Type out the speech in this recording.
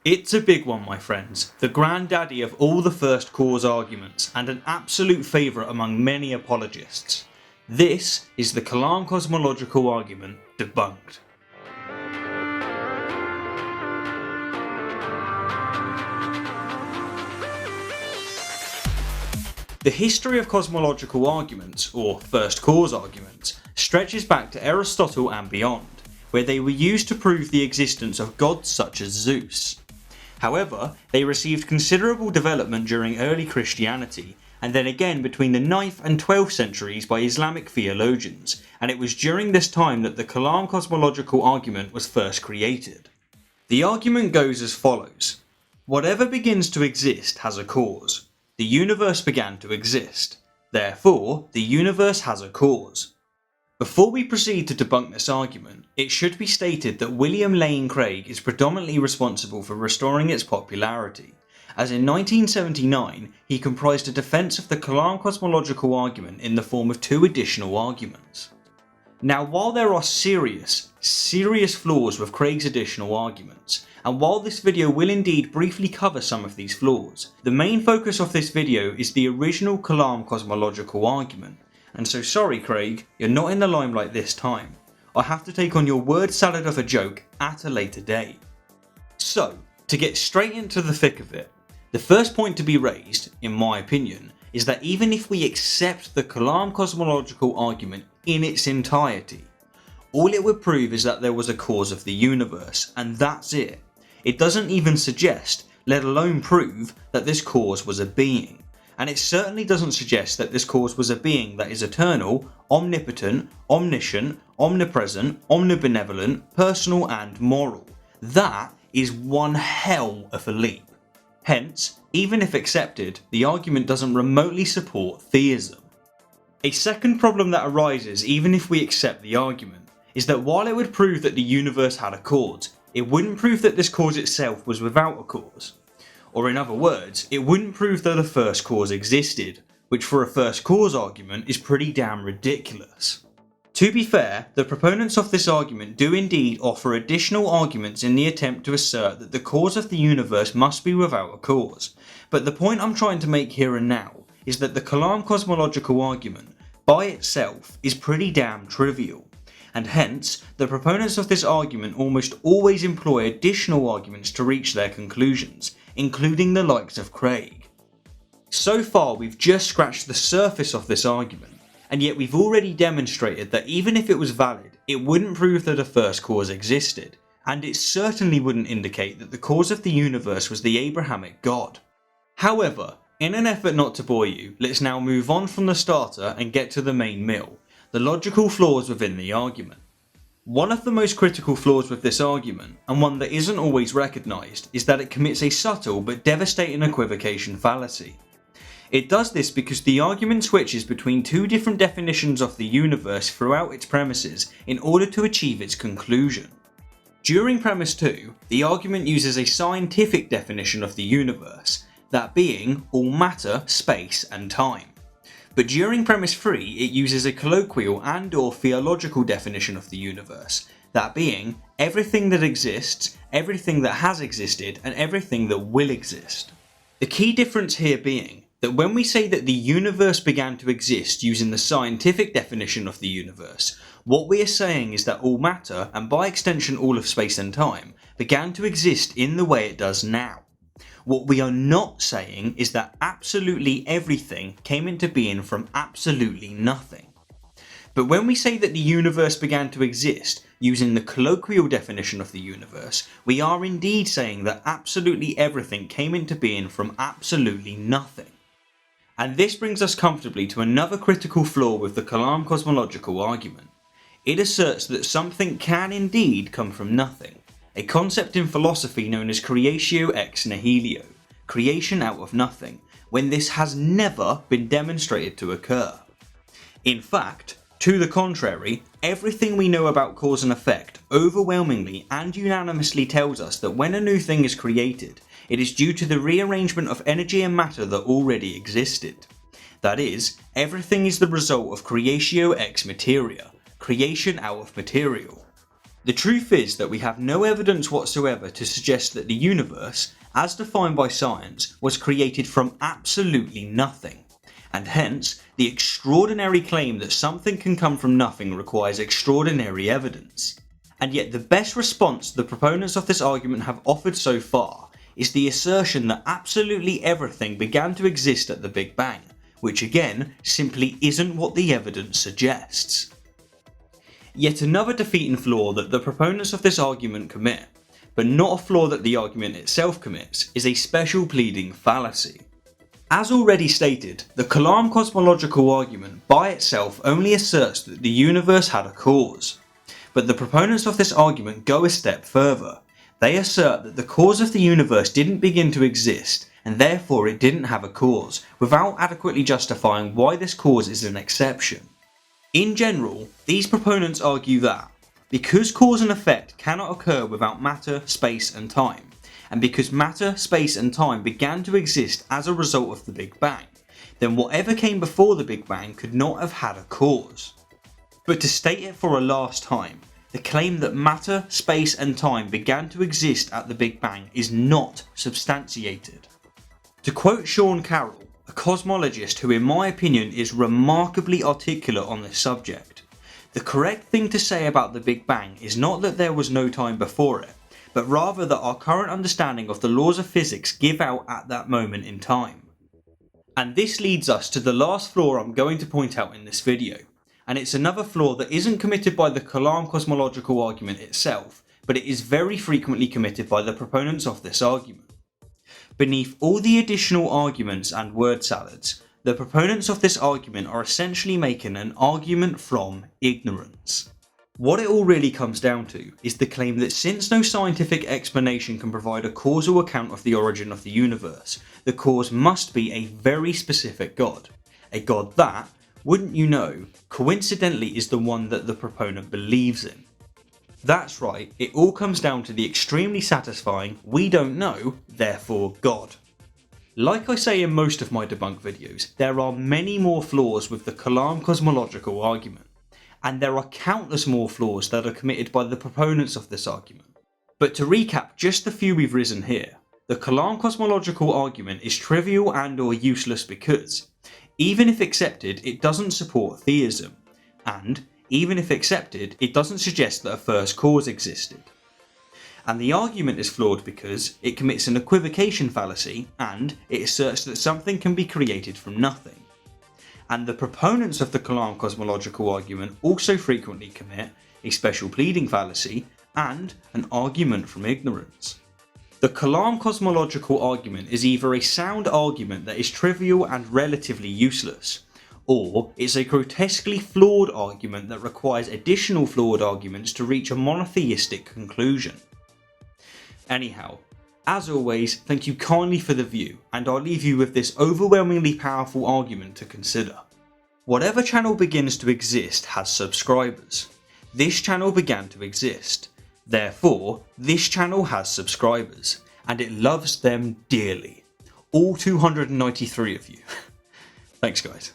It's a big one, my friends, the granddaddy of all the first cause arguments and an absolute favourite among many apologists. This is the Kalam cosmological argument debunked. The history of cosmological arguments, or first cause arguments, stretches back to Aristotle and beyond, where they were used to prove the existence of gods such as Zeus. However, they received considerable development during early Christianity, and then again between the 9th and 12th centuries by Islamic theologians, and it was during this time that the Kalam cosmological argument was first created. The argument goes as follows. Whatever begins to exist has a cause. The universe began to exist. Therefore, the universe has a cause. Before we proceed to debunk this argument, it should be stated that William Lane Craig is predominantly responsible for restoring its popularity, as in 1979 he comprised a defence of the Kalam cosmological argument in the form of 2 additional arguments. Now, while there are serious flaws with Craig's additional arguments, and while this video will indeed briefly cover some of these flaws, the main focus of this video is the original Kalam cosmological argument. And so sorry Craig, you're not in the limelight this time. I have to take on your word salad of a joke at a later date. So, to get straight into the thick of it, the first point to be raised, in my opinion, is that even if we accept the Kalam cosmological argument in its entirety, all it would prove is that there was a cause of the universe, and that's it. It doesn't even suggest, let alone prove, that this cause was a being. And it certainly doesn't suggest that this cause was a being that is eternal, omnipotent, omniscient, omnipresent, omnibenevolent, personal and moral. That is one hell of a leap. Hence, even if accepted, the argument doesn't remotely support theism. A second problem that arises even if we accept the argument is that while it would prove that the universe had a cause, it wouldn't prove that this cause itself was without a cause. Or in other words, it wouldn't prove that a first cause existed, which for a first cause argument is pretty damn ridiculous. To be fair, the proponents of this argument do indeed offer additional arguments in the attempt to assert that the cause of the universe must be without a cause, but the point I'm trying to make here and now is that the Kalam cosmological argument by itself is pretty damn trivial, and hence the proponents of this argument almost always employ additional arguments to reach their conclusions, including the likes of Craig. So far we've just scratched the surface of this argument, and yet we've already demonstrated that even if it was valid, it wouldn't prove that a first cause existed, and it certainly wouldn't indicate that the cause of the universe was the Abrahamic God. However, in an effort not to bore you, let's now move on from the starter and get to the main meal, the logical flaws within the argument. One of the most critical flaws with this argument, and one that isn't always recognised, is that it commits a subtle but devastating equivocation fallacy. It does this because the argument switches between 2 different definitions of the universe throughout its premises in order to achieve its conclusion. During premise 2, the argument uses a scientific definition of the universe, that being all matter, space and time. But during premise 3, it uses a colloquial and/or theological definition of the universe, that being everything that exists, everything that has existed, and everything that will exist. The key difference here being that when we say that the universe began to exist using the scientific definition of the universe, what we are saying is that all matter, and by extension all of space and time, began to exist in the way it does now. What we are not saying is that absolutely everything came into being from absolutely nothing. But when we say that the universe began to exist using the colloquial definition of the universe, we are indeed saying that absolutely everything came into being from absolutely nothing. And this brings us comfortably to another critical flaw with the Kalam cosmological argument. It asserts that something can indeed come from nothing. A concept in philosophy known as creatio ex nihilo, creation out of nothing, when this has never been demonstrated to occur. In fact, to the contrary, everything we know about cause and effect overwhelmingly and unanimously tells us that when a new thing is created, it is due to the rearrangement of energy and matter that already existed. That is, everything is the result of creatio ex materia, creation out of material. The truth is that we have no evidence whatsoever to suggest that the universe, as defined by science, was created from absolutely nothing, and hence the extraordinary claim that something can come from nothing requires extraordinary evidence. And yet the best response the proponents of this argument have offered so far is the assertion that absolutely everything began to exist at the Big Bang, which again simply isn't what the evidence suggests. Yet another defeating flaw that the proponents of this argument commit, but not a flaw that the argument itself commits, is a special pleading fallacy. As already stated, the Kalam cosmological argument by itself only asserts that the universe had a cause. But the proponents of this argument go a step further. They assert that the cause of the universe didn't begin to exist, and therefore it didn't have a cause, without adequately justifying why this cause is an exception. In general, these proponents argue that, because cause and effect cannot occur without matter, space and time, and because matter, space and time began to exist as a result of the Big Bang, then whatever came before the Big Bang could not have had a cause. But to state it for a last time, the claim that matter, space and time began to exist at the Big Bang is not substantiated. To quote Sean Carroll, a cosmologist who in my opinion is remarkably articulate on this subject, the correct thing to say about the Big Bang is not that there was no time before it, but rather that our current understanding of the laws of physics give out at that moment in time. And this leads us to the last flaw I'm going to point out in this video, and it's another flaw that isn't committed by the Kalam cosmological argument itself, but it is very frequently committed by the proponents of this argument. Beneath all the additional arguments and word salads, the proponents of this argument are essentially making an argument from ignorance. What it all really comes down to is the claim that since no scientific explanation can provide a causal account of the origin of the universe, the cause must be a very specific God. A God that, wouldn't you know, coincidentally is the one that the proponent believes in. That's right, it all comes down to the extremely satisfying "we don't know, therefore God." Like I say in most of my debunk videos, there are many more flaws with the Kalam cosmological argument, and there are countless more flaws that are committed by the proponents of this argument. But to recap just the few we've risen here, the Kalam cosmological argument is trivial and or useless because, even if accepted, it doesn't support theism, and even if accepted, it doesn't suggest that a first cause existed. And the argument is flawed because it commits an equivocation fallacy and it asserts that something can be created from nothing. And the proponents of the Kalam cosmological argument also frequently commit a special pleading fallacy and an argument from ignorance. The Kalam cosmological argument is either a sound argument that is trivial and relatively useless, or it's a grotesquely flawed argument that requires additional flawed arguments to reach a monotheistic conclusion. Anyhow, as always, thank you kindly for the view, and I'll leave you with this overwhelmingly powerful argument to consider. Whatever channel begins to exist has subscribers. This channel began to exist. Therefore, this channel has subscribers, and it loves them dearly. All 293 of you. Thanks guys.